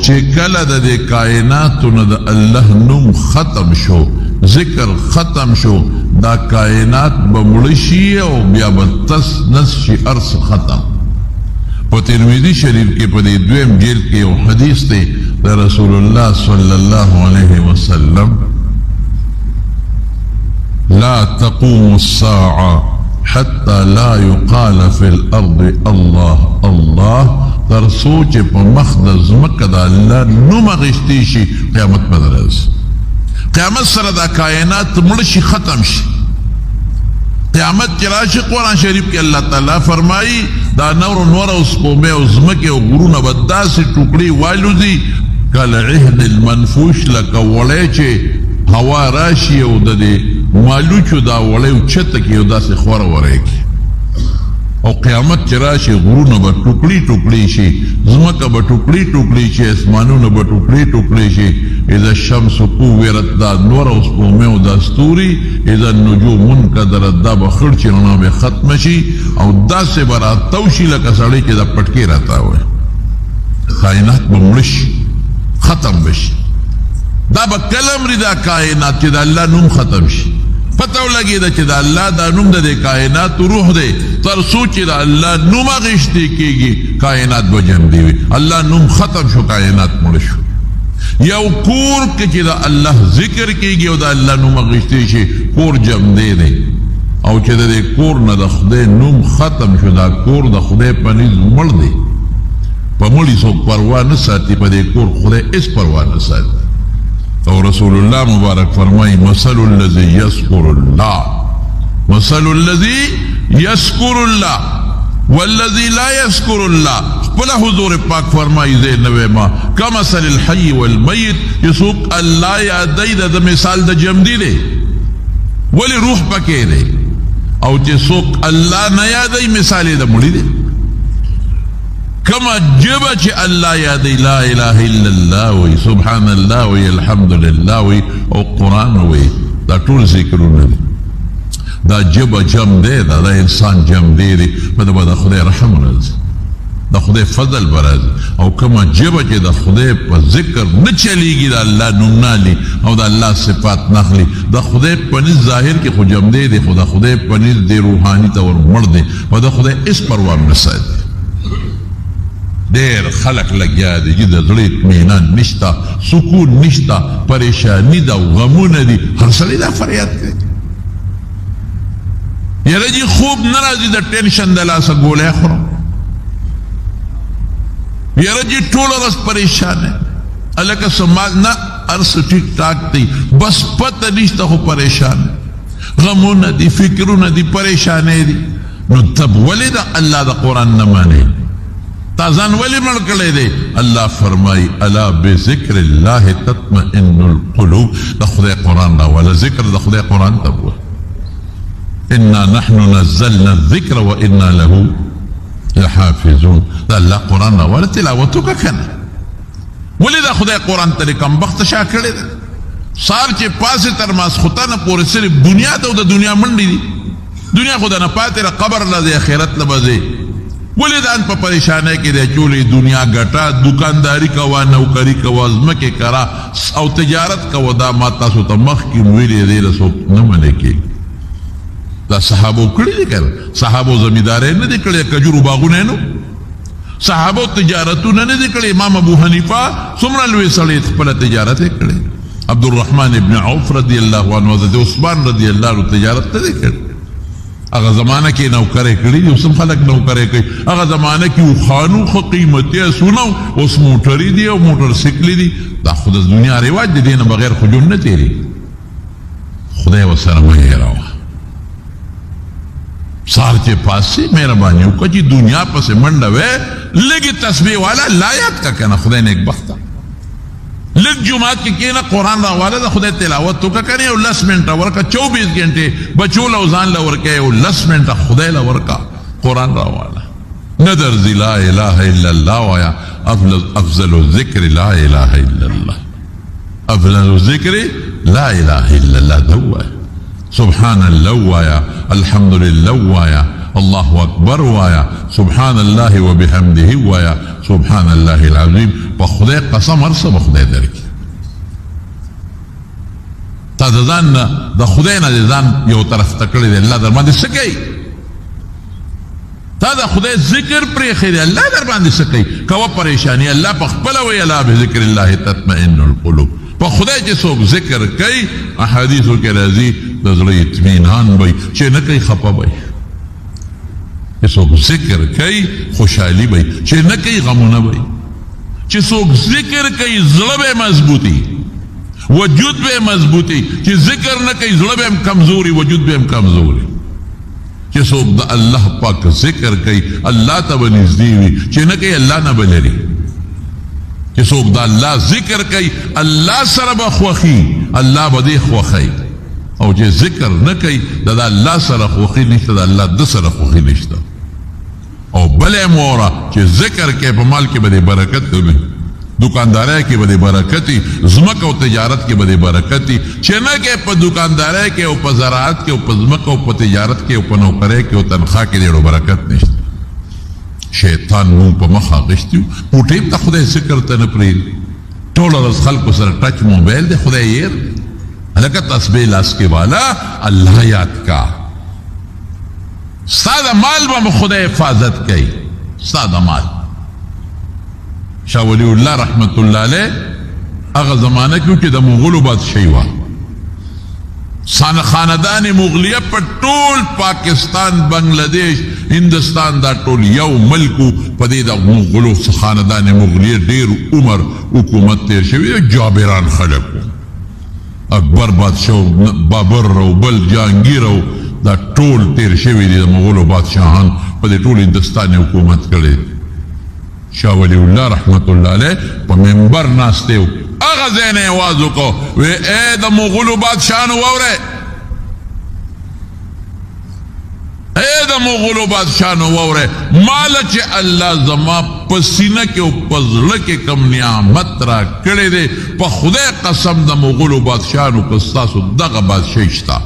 چې کله د دې کائناتو نه د الله نوم ختم شو، ذکر ختم شو، دا کائنات به مړه شي او بیا به تس نس شي، ارس ختم. په ترمذي شریف کې په دې دویم جلد کې یو حدیث دی د رسول الله صلی الله علیه وسلم: لا تقوم الساعة حتى لا يقال في الأرض الله الله، تر سوچ په مخ د ځمکه د الله نوم اخیستی شي، قیامت به درځي. قیامت سره دا کائنات مړه شي، ختم شي. قیامت کې راشي، قرآن شریف کې الله تعالی فرمایي دا نور او سپومې او ځمکې او غرونه به داسې ټوکړي والوځي کالعهد المنفوش، لکه وړی چې هوا راشي او د دې مالوچو دا وړی اوچته کړي او داسې خوره وری کړي. او قیامت چې راشي، غرونه به ټوکړي ټوکړي شي، ځمکه به ټوکړي ټوکړي شي، اسمانونه به ټوکړي ټوکړي شي. اذا الشمس كورت، دا نور او سپومې او دا ستوري، اذا النجوم منکدرت، دا به خړ چې رڼا به ختمه شي او داسې به راتاو شي لکه سړی چې دا پټکې راتاوی. کائنات به مړه شي، ختم به شي. دا به کله مري دا کائنات چې د الله نوم ختم شي. پته ولګېده چې د الله دا نوم د دې کائنات روح دی، تر څو چې د الله نوم اخیستی کېږي کائنات به جمدي وي. الله نوم ختم شو، کائنات مړه شو. یو کور کې چې د الله ذکر کېږي او د الله نوم اخیستی شي، کور جمدی دی. او چې د دې کور نه د خدای نوم ختم شو، دا کور د خدای په نزد مړ دی. په مړي څوک پروا نه ساتي، په دې کور خدای هېڅ پروا نه ساتي. او رسول الله مبارک فرمایي: مثل الذي يذكر الله، مثل الذي يذكر الله والذي لا يذكر الله. خپل حضور پاک فرمایي زه نوې ما کمثل الحي والمیت، یسوق الله یادی د مثال د جمدی دی، ولی روح پکې دی. او چې څوک الله نه یادی مثال د مړي دی. کما جبه چې الله یادی، لا اله الا الله وی، سبحان الله وی، الحمد لله وی، او قرآن وی، دا ټول ذکرونه دي. دا جبه جم دی، دا انسان جم دی، په دې به د خدای رحم راځي، د خدای فضل به راځي. او کما جبه چې د خدای په ذکر نه چلیږي، د الله نوم نه اخلي او د الله صفات نه اخلي، د خدای په نزد ظاهر کې خو جم دی، خو د خدای په نزد روحاني طور مړ دی، او د خدای هېڅ پروا نه ساتي. ډېر خلک لګیا دي چې د زړه اطمینان نشته، سکون نشته، پریشانی ده او غمونه دي. هر سړی دا فریاد کوي، یاره جي خوب نه راځي، د ټینشن د لاسه ګولۍ خورم، یاره جي ټوله ورځ پریشان یم، هلکه سمال نه، هر څه ټیک ټاک دی، بس پته نشته خو پریشان، غمونه دي، فکرونه دي، پریشانۍ دي. نو تب ولې د الله د قرآن نه مانې؟ تا ځان ولې مړ کړی دی؟ الله فرمایي: الا بذکر الله تطمئن القلوب. د خدای قرآن راوله، ذکر د خدای قرآن ته ووایه. انا نحن نزلنا الذکر وانا له لحافظون. د الله قرآن راوله، تلاوت وکړه که نه؟ ولې د خدای قرآن ته دې کمبخته شا کړې ده؟ سهار چې پاسې تر ماسخوتنه پورې صرف دنیا ته او د دنیا منډې دي. دنیا خو د نه پاتې را قبر له دی، آخرت له به ځې. ولې ځان په پریشانۍ کې دی؟ چولې دنیا ګټه، دکانداري کوه، نوکري کوه، ځمکې کرا او تجارت کوه. دا ما تاسو ته مخکې ویلې دی، له څوک نه منې کېږي. دا صحابو کړي دي که نه؟ صحابو زمیندارۍ نه دي کړې، کجورو باغونه یې نو؟ صحابو تجارتونه نه دي کړې؟ امام ابو حنیفه څومره لوی سړی، خپله تجارت یې کړې. عبدالرحمن ابن عوف رضی الله عنه، حضرت عثمان رضی الله عنه تجارت نه دی کړې. هغه زمانه کې نوکرې کړي دي، اوس هم خلک نوکرې کوي. هغه زمانه کې وخانو ښه قیمتي اسونه، اوس موټرې دي او موټر سیکلې دي. دا خو د دنیا رواج دی، دې نه بغیر خو ژوند نه تېرېږي. خدای ورسره مه هېروه. سهار چې پاسې مهرباني وکړه چې دنیا پسې منډه وې، لږې تسبیح والا لا یاد کړه که نه، خدای نیکبخته. لږ جماعت کې کېنه، قرآن راواله، د خدای تلاوت وکړه که نه، یو 10 منټه ورکړه. 24 غنټې بچو له او ځان له ورکړه، یو 10 منټه خدای له ورکړه، قرآن راواله. نه درځي، لا اله الا الله وایه. افضل الذکر لا اله الا الله، افضل الذکر لا اله الا الله. ده وایه سبحان الله وایه، الحمد لله وایه، الله اکبر وایا، سبحان الله وبحمده وایا، سبحان الله العظیم. په خدای قسم هر څه به خدای درکړي. تا د ځان نه د خدای نه د ځان یو طرف ته کړی دی، الله در باندې څه کوي؟ تا د خدای ذکر پرېښی دی، الله در باندې څه کوي؟ کوه پریشاني، الله په خپله وایي الا بذکر الله تطمئن القلوب. په خدای چې څوک ذکر کوي، احادیثو کې راځي د زړه اطمینان به چې نه کوي خفه به چې څوک ذکر کوي خوشحالي به چې نه کوي غمونه به چې څوک ذکر کوي زړه به مضبوطي وجود به مضبوطي چې ذکر نه کوي زړه به هم کمزوري وجود به هم کمزوري چې څوک د الله پاک ذکر کوي الله ته به نږدې وي چې نه کوي الله نه به لري چې څوک د الله ذکر کوي الله سره به خوښي الله به دې خوښوي او چې ذکر نه کوي د الله سره خوښي نشته د الله د سره خوښي نشته او بل یې موره چې ذکر کوي په مال کې به دې برکت وي دکاندارۍ کې به دې برکت وي ځمکه او تجارت کې به دې برکت وي چې نه کې په دکاندارۍ کې او په زراعت کې او په ځمکه او په تجارت کې او په نوکرۍ کې او تنخواه کې ډېرو برکت نشته شیطان مونږ په مخ اخیستی و پوټې ته خدای ذکر ته نه پرېږدي ټوله ورځ خلکو سره ټچ موبایل دی خدای یې هلکه تسبیح لاس کې والا الله یاد کا ستا د مال به خدای حفاظت کوي ستا د مال شاه ولی الله رحمت الله علیه هغه زمانه کې چې د مغولو بادشاهي وه خاندان مغلیه په ټول پاکستان بنگلادیش هندوستان دا ټول یو ملکو په دې د مغولو خاندان مغلیه ډېر عمر حکومت تیر شوی جابران خلک اکبر بادشاه بابر او بل جهانگیر او دا ټول تیر شوي دي د مغولو بادشاهان په دې ټول هندوستان حکومت کړی شاه ولی الله رحمت الله علیه په منبر ناستی و هغه ځای نه اواز وکړو وی ای د مغولو بادشاهانو واورئ ای د مغولو بادشاهانو واورئ ماله چې الله زما په سینه کې او په زړه کې کوم نعمت را کړی دی په خدای قسم د مغولو بادشاهانو که ستاسو دغه بادشاهي شته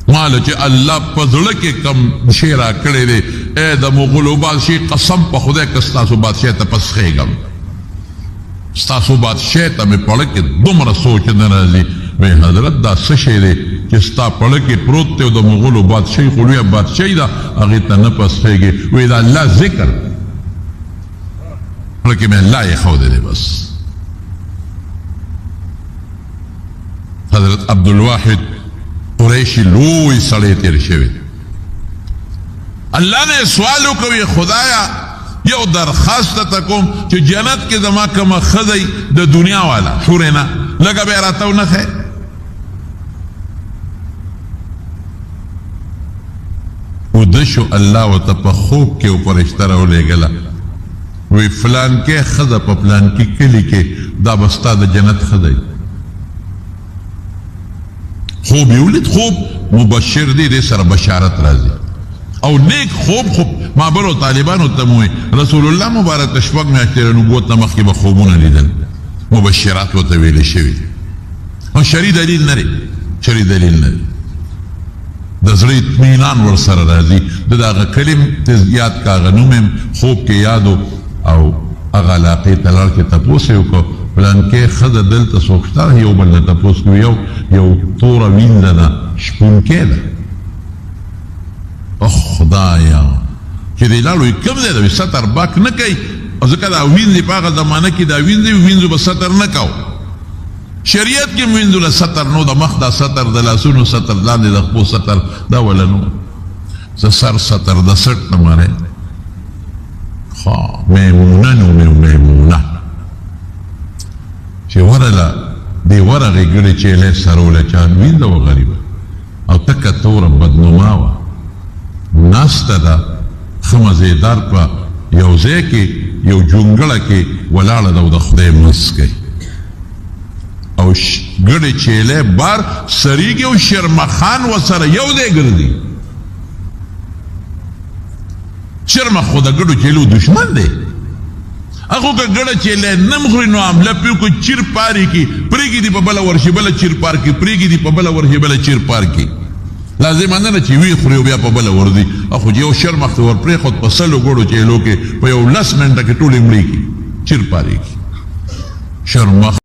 ماله چې الله په زړه کې کوم شی را کړی دی ای د مغولو بادشاهي قسم په خدای که ستاسو بادشاهۍ ته پس خیږم ستاسو بادشاهۍ ته مې پړه کې دومره سوچ نه راځي وی حضرت دا څه شی دی چې ستا پړه کې پروت دی او د مغولو بادشاهي خو لویه بادشاهي ده هغې ته نه پس خیږي وی د الله ذکر پړه کې مې الله ایښودی دی بس حضرت عبدالواحد قریشي لوی سړی تیر شوی الله نه سوال وکوي خدایا یو درخواست ته کوم چې جنت کې زما کومه ښځه د دنیا والا حورې نه لږه به یې راته ونښی وده شو الله ورته په خوب کې یو فرشته راولېږله وی فلانکې ښځه په فلانکې کلي کې دا به ستا د جنت ښځه خوب یې ولید خوب مبشر دی دې سره بشارت راځي او نیک خوب ما بلو طالبانو ته مو رسول الله مبارک شپږ میاشتې د نبوت نه مخکې به خوبونه لیدل مبشرات ورته ویلې شوي او شرعي دلیل نه دی شرعي دلیل نه دی د زړه اطمینان ورسره راځي د هغه کلم ته یاد کا هغه نوم یم خوب کې یاد او هغه علاقې ته لاړ کې تپوس یې وکړو فلانکې ښځه دلته څوک شته یو بل نه تپوس کوي یو توره وینځه ده شپونکې ده اخ خدایا چې دی لاړو یې کوم دی ده ستر باک نه کوي او ځکه دا وینځې په هغه زمانه کې دا وینځو به ستر نه کو شریعت کې وینځو له ستر نو د مخ دا ستر د لاسونو ستر لاندې د خپو ستر دا ولا نو زه سر ستر د سټ نه مانې میمونه نو میمونه چې ورله دې ورغې ګړې چیلې سروله چان وینځه و غریبه او تکه توره بدنما وه ناسته ده ښه مزېدار په یو ځای کې یو جونګړه کې ولاړه ده او د خدای مس کوي او ګړې چیلې بار سریږي او شرمخان ورسره یو ځای ګرځي شرمخ خو د ګړو چیلو دشمن دی هغه که ګړه چیلې نه مخوري نو حمله پرې وکړو چیر پارې کې پرېږدي په بله ورشي بله چیر پار کې پرېږدي په بله ورشي بله چیر پار کې لازم نه چې وی خوري بیا په بل ورځي اخو یو شر مخ ور پرې خود په سلو ګړو چې لوکه په یو لس منټه کې ټول امړي چیر پاري شر مخ